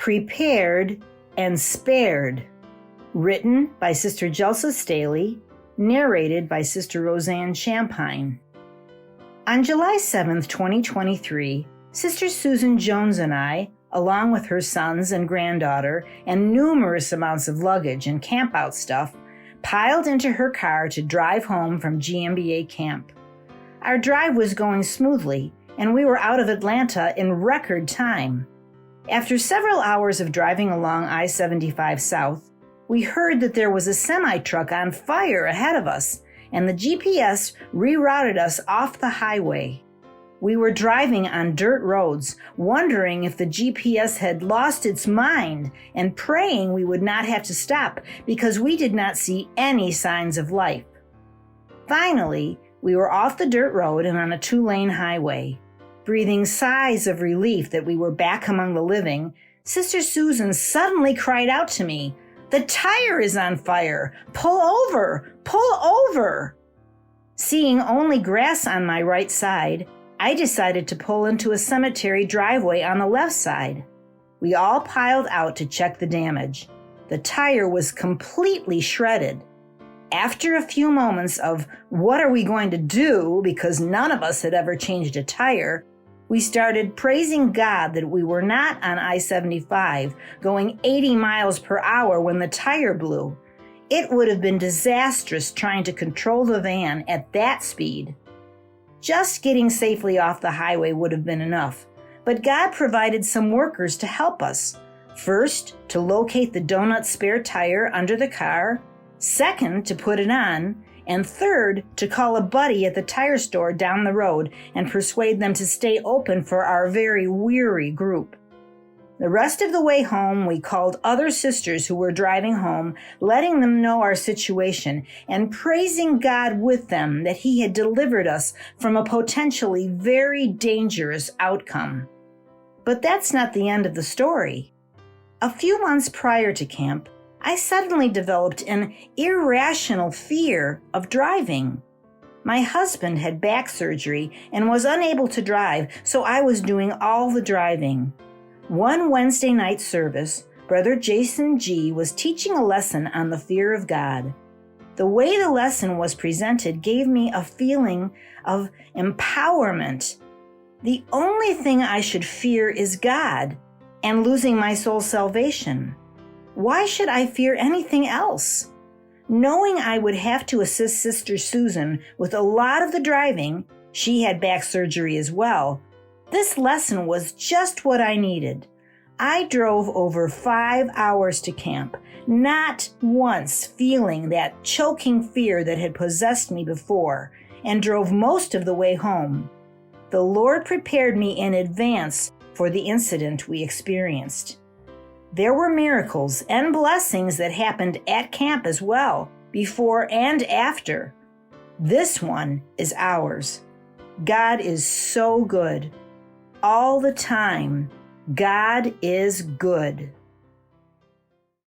Prepared and Spared. Written by Sister Jelsa Staley. Narrated by Sister Roseanne Champagne. On July 7th, 2023, Sister Susan Jones and I, along with her sons and granddaughter and numerous amounts of luggage and camp-out stuff, piled into her car to drive home from GMBA camp. Our drive was going smoothly, and we were out of Atlanta in record time. After several hours of driving along I-75 South, we heard that there was a semi-truck on fire ahead of us, and the GPS rerouted us off the highway. We were driving on dirt roads, wondering if the GPS had lost its mind and praying we would not have to stop because we did not see any signs of life. Finally, we were off the dirt road and on a 2-lane highway. Breathing sighs of relief that we were back among the living, Sister Susan suddenly cried out to me, "The tire is on fire! Pull over! Pull over!" Seeing only grass on my right side, I decided to pull into a cemetery driveway on the left side. We all piled out to check the damage. The tire was completely shredded. After a few moments of what are we going to do, because none of us had ever changed a tire, we started praising God that we were not on I-75 going 80 miles per hour when the tire blew. It would have been disastrous trying to control the van at that speed. Just getting safely off the highway would have been enough, but God provided some workers to help us. First, to locate the donut spare tire under the car. Second, to put it on. And third, to call a buddy at the tire store down the road and persuade them to stay open for our very weary group. The rest of the way home, we called other sisters who were driving home, letting them know our situation and praising God with them that He had delivered us from a potentially very dangerous outcome. But that's not the end of the story. A few months prior to camp, I suddenly developed an irrational fear of driving. My husband had back surgery and was unable to drive, so I was doing all the driving. One Wednesday night service, Brother Jason G. was teaching a lesson on the fear of God. The way the lesson was presented gave me a feeling of empowerment. The only thing I should fear is God and losing my soul's salvation. Why should I fear anything else? Knowing I would have to assist Sister Susan with a lot of the driving, she had back surgery as well, this lesson was just what I needed. I drove over 5 hours to camp, not once feeling that choking fear that had possessed me before, and drove most of the way home. The Lord prepared me in advance for the incident we experienced. There were miracles and blessings that happened at camp as well, before and after. This one is ours. God is so good. All the time, God is good.